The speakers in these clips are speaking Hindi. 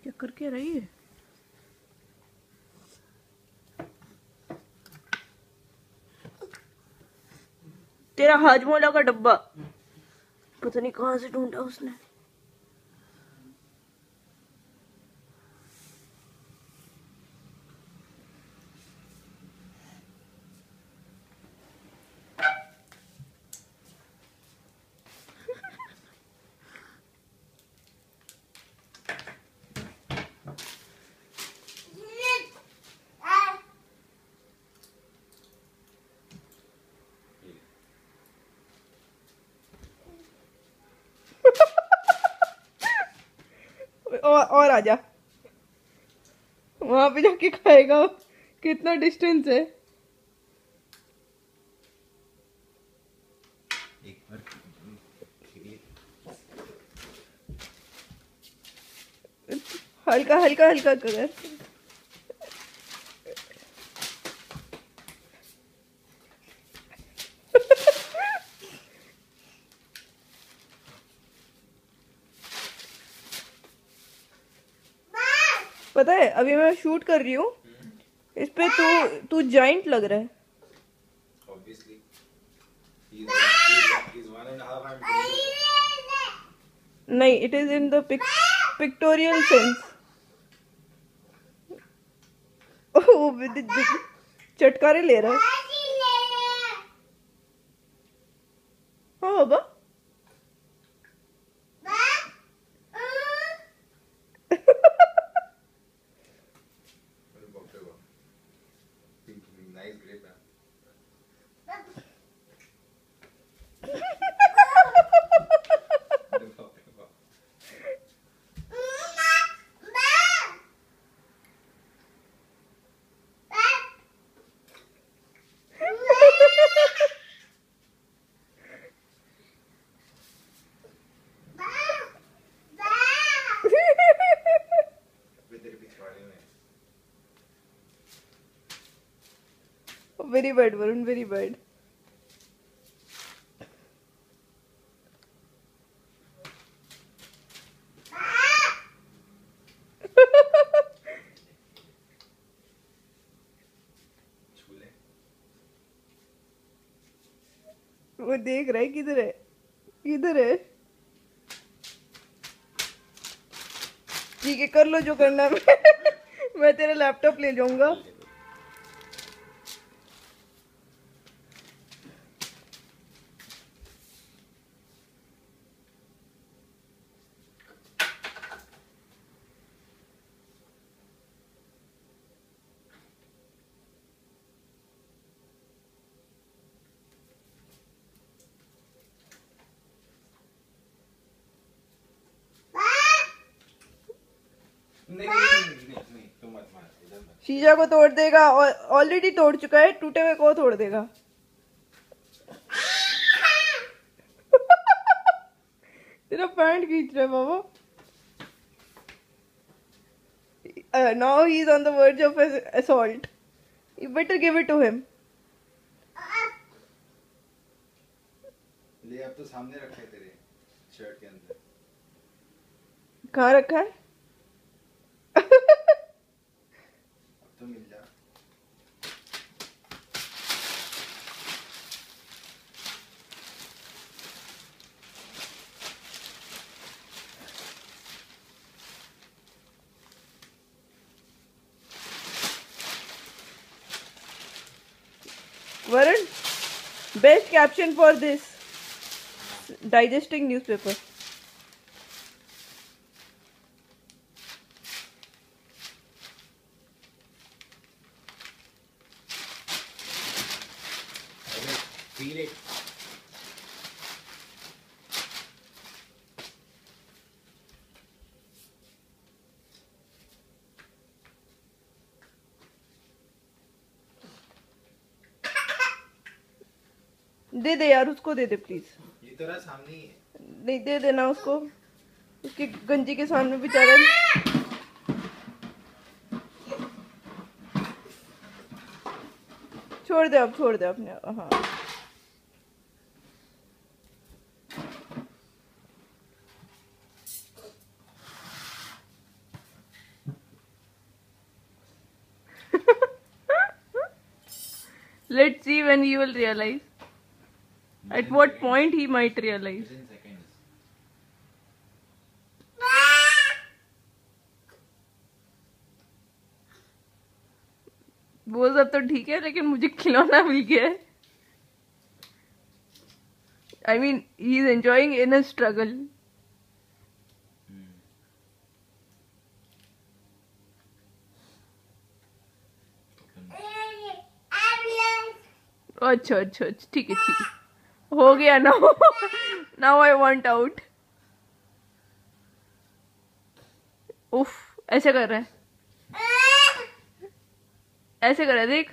क्या करके रही है? तेरा हाजमोला का डब्बा पता नहीं कहाँ से ढूंढा उसने। और आजा, वहां पे जाके खाएगा। कितना डिस्टेंस है? हल्का हल्का हल्का कर। पता है अभी मैं शूट कर रही हूँ इस पे, तू जाइंट लग रहा है। Obviously, he's 1.5. I'm 2. नहीं, it is in the pictorial sense. वो चटकारे ले रहा है। हाँ बाबा। Nice, great man. Very bad Varun, very bad. वो देख रहा है किधर है, किधर है। ठीक है, कर लो जो करना है। मैं तेरा लैपटॉप ले जाऊंगा। नहीं, तुम मत मार, इधर मत। शीशा को तोड़ देगा, ऑलरेडी तोड़ चुका है, टूटे हुए को तोड़ देगा। तेरा पैंट खींच रहा है बाबा। Now he is on the verge of assault. You better give it to him. ले, अब तो सामने रखा है तेरे शर्ट के अंदर। कहाँ रखा है? अब तो मिल जा। Varun, best caption for this digesting newspaper. Feel it. दे दे यार, उसको दे दे प्लीज। ये तेरा सामने ही है। नहीं, दे देना उसको, उसकी गंजी के सामने बेचारा। छोड़ दे अब, छोड़ दे अपने। हाँ, Let's see when he will realize. At what point he might realize. Within seconds. वो सब तो ठीक है लेकिन मुझे खिलौना मिल गया है. I mean, he is enjoying in a struggle. अच्छा अच्छा अच्छा ठीक है ठीक है हो गया ना. Now I want out. उफ ऐसे कर रहा है ऐसे कर रहा है देख.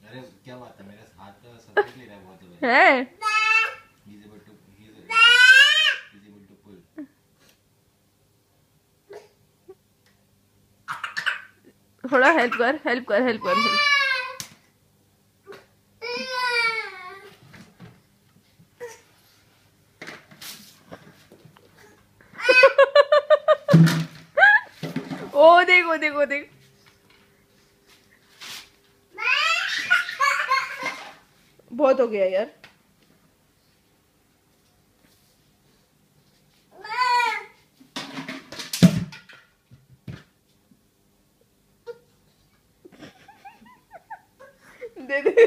अरे क्या बात है, मेरा हाथ तो सब ले रहा है बहुत है. he's able to pull. थोड़ा हेल्प कर हेल्प कर हेल्प कर help. ओ देखो देखो देख. बहुत हो गया यार. दे दे.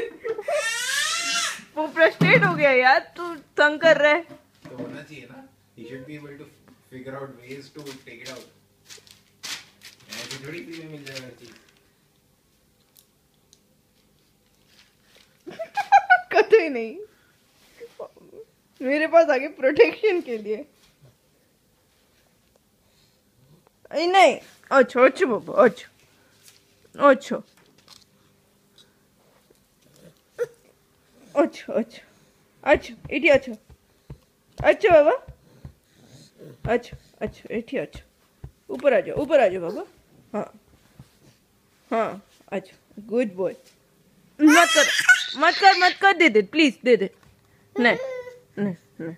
वो फ्रस्ट्रेट हो गया यार. तू तंग कर रहा है. तो होना चाहिए ना. He should be able to figure out ways to take it out. ऐसे थोड़ी फ्री में मिल जाएगा हर चीज. कतई नहीं. मेरे पास आगे प्रोटेक्शन के लिए. नहीं अच्छा अच्छा बाबा अच्छा अच्छा अच्छा अच्छा अच्छा इटी अच्छा अच्छा बाबा अच्छा अच्छा इटी अच्छा ऊपर आ जाओ बाबा. हाँ हाँ अच्छा गुड बॉय. मत कर दे दे प्लीज दे दे. नहीं नहीं नहीं